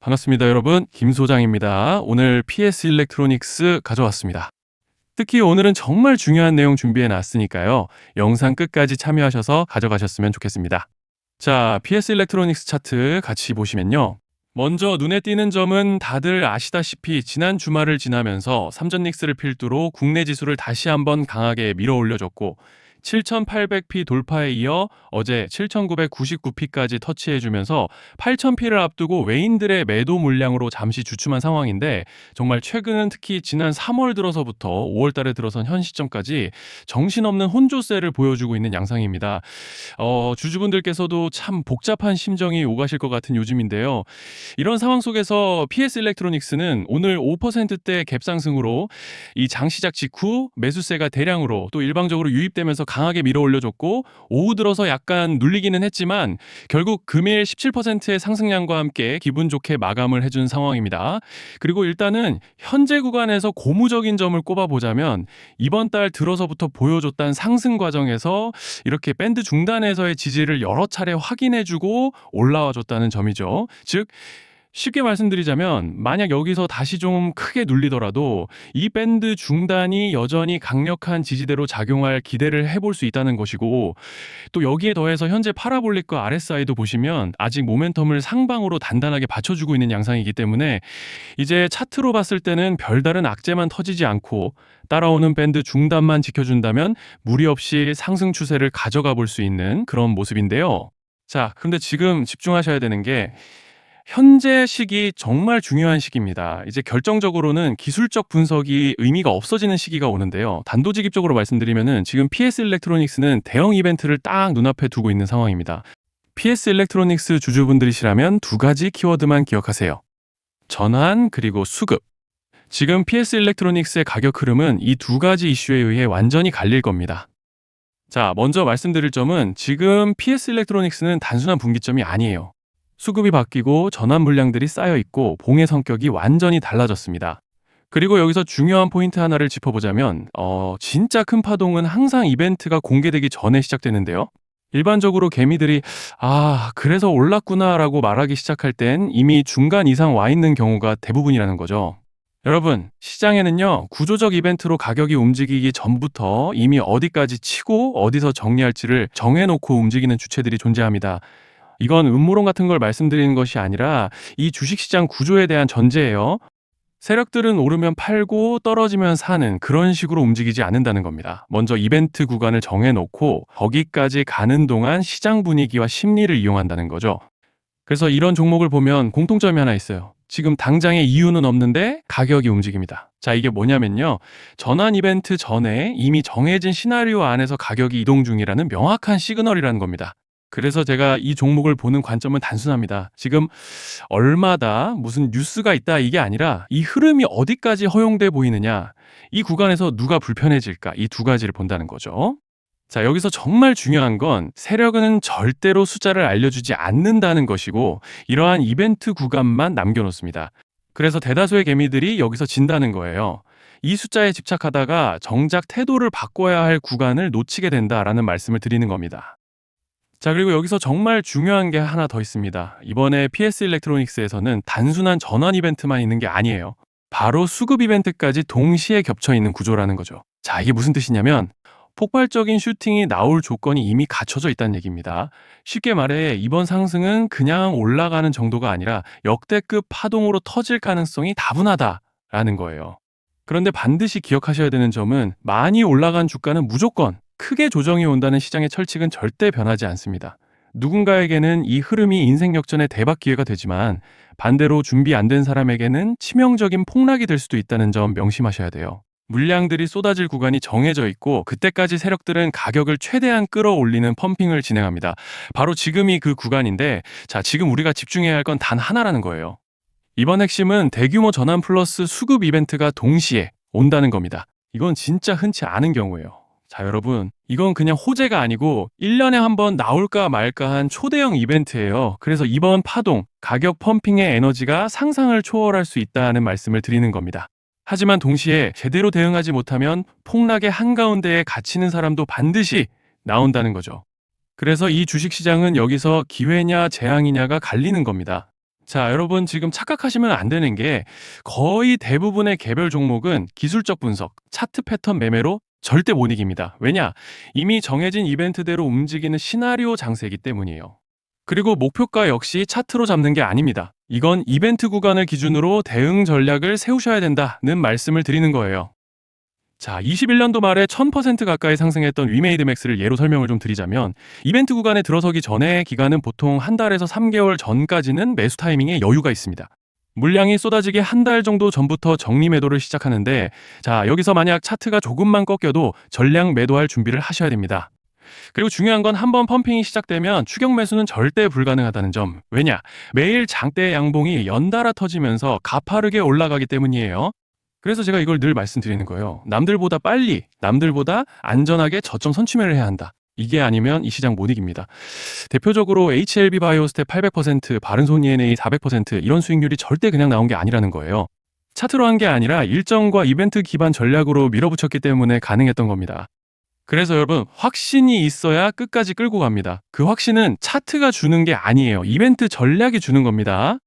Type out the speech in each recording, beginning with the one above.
반갑습니다, 여러분. 김 소장입니다. 오늘 PS 일렉트로닉스 가져왔습니다. 특히 오늘은 정말 중요한 내용 준비해 놨으니까요. 영상 끝까지 참여하셔서 가져가셨으면 좋겠습니다. 자, PS 일렉트로닉스 차트 같이 보시면요. 먼저 눈에 띄는 점은 다들 아시다시피 지난 주말을 지나면서 삼전닉스를 필두로 국내 지수를 다시 한번 강하게 밀어 올려줬고 7800p 돌파에 이어 어제 7999p까지 터치해주면서 8000p를 앞두고 외인들의 매도 물량으로 잠시 주춤한 상황인데 정말 최근은 특히 지난 3월 들어서부터 5월 달에 들어선 현 시점까지 정신없는 혼조세를 보여주고 있는 양상입니다. 주주분들께서도 참 복잡한 심정이 오가실 것 같은 요즘인데요. 이런 상황 속에서 PS 일렉트로닉스는 오늘 5%대 갭상승으로 이 장시작 직후 매수세가 대량으로 또 일방적으로 유입되면서 강하게 밀어 올려줬고 오후 들어서 약간 눌리기는 했지만 결국 금일 17%의 상승량과 함께 기분 좋게 마감을 해준 상황입니다. 그리고 일단은 현재 구간에서 고무적인 점을 꼽아보자면 이번 달 들어서부터 보여줬던 상승 과정에서 이렇게 밴드 중단에서의 지지를 여러 차례 확인해주고 올라와줬다는 점이죠. 즉 쉽게 말씀드리자면 만약 여기서 다시 좀 크게 눌리더라도 이 밴드 중단이 여전히 강력한 지지대로 작용할 기대를 해볼 수 있다는 것이고 또 여기에 더해서 현재 파라볼릭과 RSI도 보시면 아직 모멘텀을 상방으로 단단하게 받쳐주고 있는 양상이기 때문에 이제 차트로 봤을 때는 별다른 악재만 터지지 않고 따라오는 밴드 중단만 지켜준다면 무리 없이 상승 추세를 가져가 볼 수 있는 그런 모습인데요. 자, 그런데 지금 집중하셔야 되는 게 현재 시기 정말 중요한 시기입니다. 이제 결정적으로는 기술적 분석이 의미가 없어지는 시기가 오는데요. 단도직입적으로 말씀드리면은 지금 PS 일렉트로닉스는 대형 이벤트를 딱 눈앞에 두고 있는 상황입니다. PS 일렉트로닉스 주주분들이시라면 두 가지 키워드만 기억하세요. 전환 그리고 수급. 지금 PS 일렉트로닉스의 가격 흐름은 이 두 가지 이슈에 의해 완전히 갈릴 겁니다. 자, 먼저 말씀드릴 점은 지금 PS 일렉트로닉스는 단순한 분기점이 아니에요. 수급이 바뀌고 전환 물량들이 쌓여 있고 봉의 성격이 완전히 달라졌습니다. 그리고 여기서 중요한 포인트 하나를 짚어보자면 진짜 큰 파동은 항상 이벤트가 공개되기 전에 시작되는데요. 일반적으로 개미들이 그래서 올랐구나 라고 말하기 시작할 땐 이미 중간 이상 와 있는 경우가 대부분이라는 거죠. 여러분, 시장에는요, 구조적 이벤트로 가격이 움직이기 전부터 이미 어디까지 치고 어디서 정리할지를 정해놓고 움직이는 주체들이 존재합니다. 이건 음모론 같은 걸 말씀드리는 것이 아니라 이 주식시장 구조에 대한 전제예요. 세력들은 오르면 팔고 떨어지면 사는 그런 식으로 움직이지 않는다는 겁니다. 먼저 이벤트 구간을 정해놓고 거기까지 가는 동안 시장 분위기와 심리를 이용한다는 거죠. 그래서 이런 종목을 보면 공통점이 하나 있어요. 지금 당장의 이유는 없는데 가격이 움직입니다. 자, 이게 뭐냐면요. 전환 이벤트 전에 이미 정해진 시나리오 안에서 가격이 이동 중이라는 명확한 시그널이라는 겁니다. 그래서 제가 이 종목을 보는 관점은 단순합니다. 지금 얼마다 무슨 뉴스가 있다 이게 아니라 이 흐름이 어디까지 허용돼 보이느냐, 이 구간에서 누가 불편해질까, 이 두 가지를 본다는 거죠. 자, 여기서 정말 중요한 건 세력은 절대로 숫자를 알려주지 않는다는 것이고 이러한 이벤트 구간만 남겨놓습니다. 그래서 대다수의 개미들이 여기서 진다는 거예요. 이 숫자에 집착하다가 정작 태도를 바꿔야 할 구간을 놓치게 된다라는 말씀을 드리는 겁니다. 자, 그리고 여기서 정말 중요한 게 하나 더 있습니다. 이번에 PS 일렉트로닉스에서는 단순한 전환 이벤트만 있는 게 아니에요. 바로 수급 이벤트까지 동시에 겹쳐 있는 구조라는 거죠. 자, 이게 무슨 뜻이냐면 폭발적인 슈팅이 나올 조건이 이미 갖춰져 있다는 얘기입니다. 쉽게 말해 이번 상승은 그냥 올라가는 정도가 아니라 역대급 파동으로 터질 가능성이 다분하다라는 거예요. 그런데 반드시 기억하셔야 되는 점은 많이 올라간 주가는 무조건 크게 조정이 온다는 시장의 철칙은 절대 변하지 않습니다. 누군가에게는 이 흐름이 인생 역전의 대박 기회가 되지만 반대로 준비 안 된 사람에게는 치명적인 폭락이 될 수도 있다는 점 명심하셔야 돼요. 물량들이 쏟아질 구간이 정해져 있고 그때까지 세력들은 가격을 최대한 끌어올리는 펌핑을 진행합니다. 바로 지금이 그 구간인데 자, 지금 우리가 집중해야 할 건 단 하나라는 거예요. 이번 핵심은 대규모 전환 플러스 수급 이벤트가 동시에 온다는 겁니다. 이건 진짜 흔치 않은 경우예요. 자, 여러분, 이건 그냥 호재가 아니고 1년에 한 번 나올까 말까 한 초대형 이벤트예요. 그래서 이번 파동, 가격 펌핑의 에너지가 상상을 초월할 수 있다는 말씀을 드리는 겁니다. 하지만 동시에 제대로 대응하지 못하면 폭락의 한가운데에 갇히는 사람도 반드시 나온다는 거죠. 그래서 이 주식시장은 여기서 기회냐 재앙이냐가 갈리는 겁니다. 자, 여러분 지금 착각하시면 안 되는 게 거의 대부분의 개별 종목은 기술적 분석, 차트 패턴 매매로 절대 못 이깁니다. 왜냐? 이미 정해진 이벤트대로 움직이는 시나리오 장세이기 때문이에요. 그리고 목표가 역시 차트로 잡는 게 아닙니다. 이건 이벤트 구간을 기준으로 대응 전략을 세우셔야 된다는 말씀을 드리는 거예요. 자, 21년도 말에 1000% 가까이 상승했던 위메이드 맥스를 예로 설명을 좀 드리자면 이벤트 구간에 들어서기 전에 기간은 보통 한 달에서 3개월 전까지는 매수 타이밍에 여유가 있습니다. 물량이 쏟아지기 한 달 정도 전부터 정리 매도를 시작하는데 자, 여기서 만약 차트가 조금만 꺾여도 전량 매도할 준비를 하셔야 됩니다. 그리고 중요한 건 한번 펌핑이 시작되면 추격 매수는 절대 불가능하다는 점. 왜냐? 매일 장대 양봉이 연달아 터지면서 가파르게 올라가기 때문이에요. 그래서 제가 이걸 늘 말씀드리는 거예요. 남들보다 빨리, 남들보다 안전하게 저점 선취매를 해야 한다. 이게 아니면 이 시장 못 이깁니다. 대표적으로 HLB 바이오스텝 800%, 바른손 ENA 400% 이런 수익률이 절대 그냥 나온 게 아니라는 거예요. 차트로 한 게 아니라 일정과 이벤트 기반 전략으로 밀어붙였기 때문에 가능했던 겁니다. 그래서 여러분, 확신이 있어야 끝까지 끌고 갑니다. 그 확신은 차트가 주는 게 아니에요. 이벤트 전략이 주는 겁니다.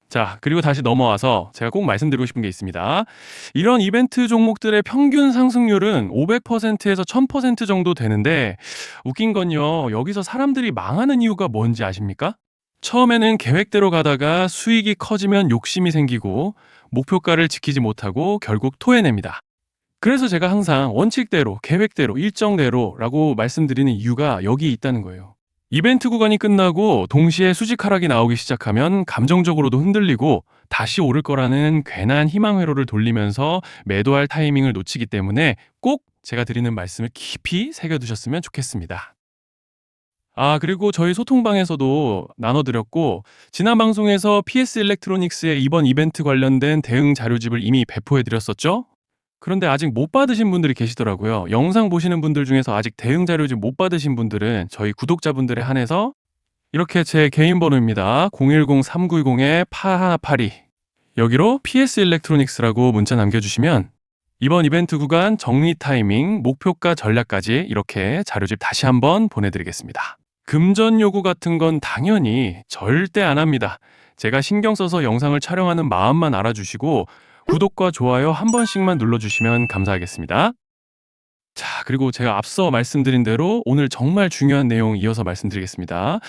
자, 그리고 다시 넘어와서 제가 꼭 말씀드리고 싶은 게 있습니다. 이런 이벤트 종목들의 평균 상승률은 500%에서 1000% 정도 되는데 웃긴 건요. 여기서 사람들이 망하는 이유가 뭔지 아십니까? 처음에는 계획대로 가다가 수익이 커지면 욕심이 생기고 목표가를 지키지 못하고 결국 토해냅니다. 그래서 제가 항상 원칙대로, 계획대로, 일정대로라고 말씀드리는 이유가 여기 있다는 거예요. 이벤트 구간이 끝나고 동시에 수직 하락이 나오기 시작하면 감정적으로도 흔들리고 다시 오를 거라는 괜한 희망 회로를 돌리면서 매도할 타이밍을 놓치기 때문에 꼭 제가 드리는 말씀을 깊이 새겨두셨으면 좋겠습니다. 아, 그리고 저희 소통방에서도 나눠드렸고 지난 방송에서 PS 일렉트로닉스의 이번 이벤트 관련된 대응 자료집을 이미 배포해드렸었죠? 그런데 아직 못 받으신 분들이 계시더라고요. 영상 보시는 분들 중에서 아직 대응 자료집 못 받으신 분들은 저희 구독자분들에 한해서 이렇게 제 개인 번호입니다. 010-3910-8182 여기로 PS 일렉트로닉스라고 문자 남겨주시면 이번 이벤트 구간 정리 타이밍, 목표가 전략까지 이렇게 자료집 다시 한번 보내드리겠습니다. 금전 요구 같은 건 당연히 절대 안 합니다. 제가 신경 써서 영상을 촬영하는 마음만 알아주시고 구독과 좋아요 한 번씩만 눌러주시면 감사하겠습니다. 자, 그리고 제가 앞서 말씀드린 대로 오늘 정말 중요한 내용 이어서 말씀드리겠습니다.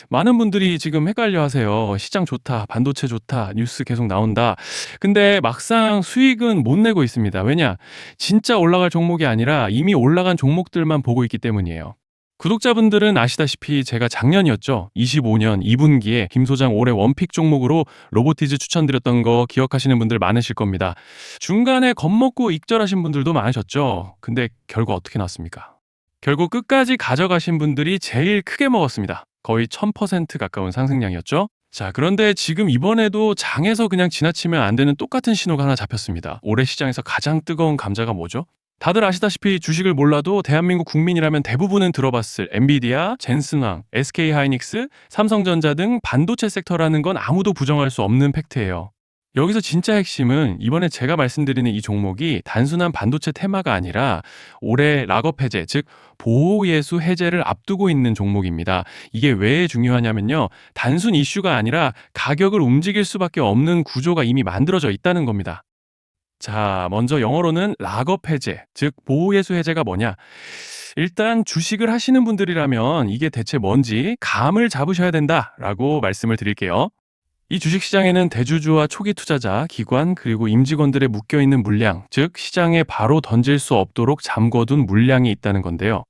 많은 분들이 지금 헷갈려 하세요. 시장 좋다, 반도체 좋다, 뉴스 계속 나온다. 근데 막상 수익은 못 내고 있습니다. 왜냐? 진짜 올라갈 종목이 아니라 이미 올라간 종목들만 보고 있기 때문이에요. 구독자분들은 아시다시피 제가 작년이었죠. 25년 2분기에 김 소장 올해 원픽 종목으로 로보티즈 추천드렸던 거 기억하시는 분들 많으실 겁니다. 중간에 겁먹고 익절하신 분들도 많으셨죠. 근데 결과 어떻게 났습니까? 결국 끝까지 가져가신 분들이 제일 크게 먹었습니다. 거의 1000% 가까운 상승량이었죠. 자, 그런데 지금 이번에도 장에서 그냥 지나치면 안 되는 똑같은 신호가 하나 잡혔습니다. 올해 시장에서 가장 뜨거운 감자가 뭐죠? 다들 아시다시피 주식을 몰라도 대한민국 국민이라면 대부분은 들어봤을 엔비디아, 젠슨왕, SK하이닉스, 삼성전자 등 반도체 섹터라는 건 아무도 부정할 수 없는 팩트예요. 여기서 진짜 핵심은 이번에 제가 말씀드리는 이 종목이 단순한 반도체 테마가 아니라 올해 락업 해제, 즉 보호예수 해제를 앞두고 있는 종목입니다. 이게 왜 중요하냐면요. 단순 이슈가 아니라 가격을 움직일 수밖에 없는 구조가 이미 만들어져 있다는 겁니다. 자, 먼저 영어로는 락업 해제, 즉 보호예수 해제가 뭐냐? 일단 주식을 하시는 분들이라면 이게 대체 뭔지 감을 잡으셔야 된다라고 말씀을 드릴게요. 이 주식시장에는 대주주와 초기 투자자, 기관, 그리고 임직원들의 묶여있는 물량, 즉 시장에 바로 던질 수 없도록 잠궈둔 물량이 있다는 건데요.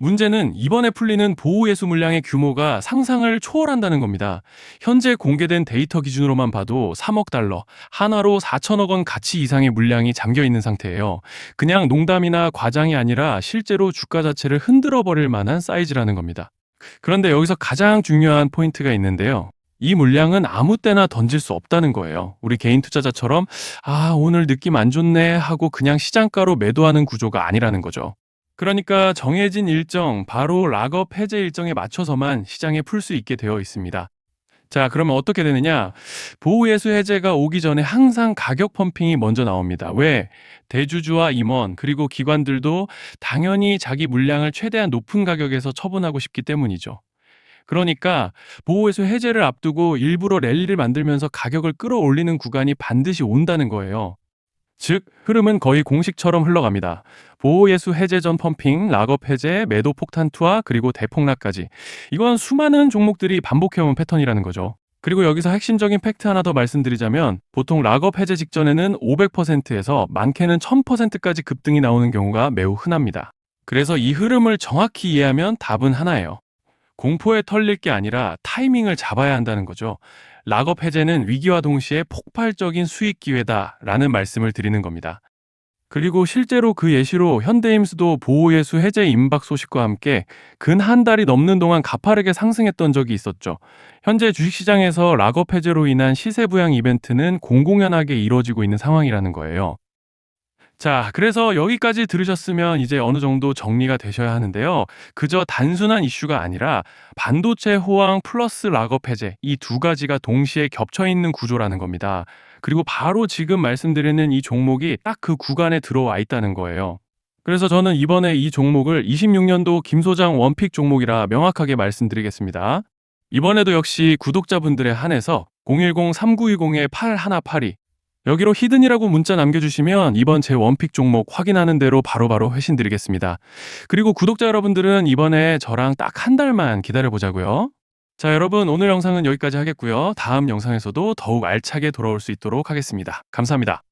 문제는 이번에 풀리는 보호예수 물량의 규모가 상상을 초월한다는 겁니다. 현재 공개된 데이터 기준으로만 봐도 3억 달러, 하나로 4천억 원 가치 이상의 물량이 잠겨 있는 상태예요. 그냥 농담이나 과장이 아니라 실제로 주가 자체를 흔들어 버릴 만한 사이즈라는 겁니다. 그런데 여기서 가장 중요한 포인트가 있는데요. 이 물량은 아무 때나 던질 수 없다는 거예요. 우리 개인 투자자처럼 오늘 느낌 안 좋네 하고 그냥 시장가로 매도하는 구조가 아니라는 거죠. 그러니까 정해진 일정, 바로 락업 해제 일정에 맞춰서만 시장에 풀 수 있게 되어 있습니다. 자, 그러면 어떻게 되느냐? 보호예수 해제가 오기 전에 항상 가격 펌핑이 먼저 나옵니다. 왜? 대주주와 임원, 그리고 기관들도 당연히 자기 물량을 최대한 높은 가격에서 처분하고 싶기 때문이죠. 그러니까 보호회수 해제를 앞두고 일부러 랠리를 만들면서 가격을 끌어올리는 구간이 반드시 온다는 거예요. 즉, 흐름은 거의 공식처럼 흘러갑니다. 보호예수 해제 전 펌핑, 락업 해제, 매도 폭탄 투하, 그리고 대폭락까지. 이건 수많은 종목들이 반복해온 패턴이라는 거죠. 그리고 여기서 핵심적인 팩트 하나 더 말씀드리자면 보통 락업 해제 직전에는 500%에서 많게는 1000%까지 급등이 나오는 경우가 매우 흔합니다. 그래서 이 흐름을 정확히 이해하면 답은 하나예요. 공포에 털릴 게 아니라 타이밍을 잡아야 한다는 거죠. 락업 해제는 위기와 동시에 폭발적인 수익 기회다라는 말씀을 드리는 겁니다. 그리고 실제로 그 예시로 현대임수도 보호예수 해제 임박 소식과 함께 근 한 달이 넘는 동안 가파르게 상승했던 적이 있었죠. 현재 주식시장에서 락업 해제로 인한 시세 부양 이벤트는 공공연하게 이루어지고 있는 상황이라는 거예요. 자, 그래서 여기까지 들으셨으면 이제 어느 정도 정리가 되셔야 하는데요. 그저 단순한 이슈가 아니라 반도체 호황 플러스 락업 해제 이 두 가지가 동시에 겹쳐 있는 구조라는 겁니다. 그리고 바로 지금 말씀드리는 이 종목이 딱 그 구간에 들어와 있다는 거예요. 그래서 저는 이번에 이 종목을 26년도 김 소장 원픽 종목이라 명확하게 말씀드리겠습니다. 이번에도 역시 구독자분들에 한해서 010-3920-8182 여기로 히든이라고 문자 남겨주시면 이번 제 원픽 종목 확인하는 대로 바로바로 회신 드리겠습니다. 그리고 구독자 여러분들은 이번에 저랑 딱 한 달만 기다려보자고요. 자, 여러분 오늘 영상은 여기까지 하겠고요. 다음 영상에서도 더욱 알차게 돌아올 수 있도록 하겠습니다. 감사합니다.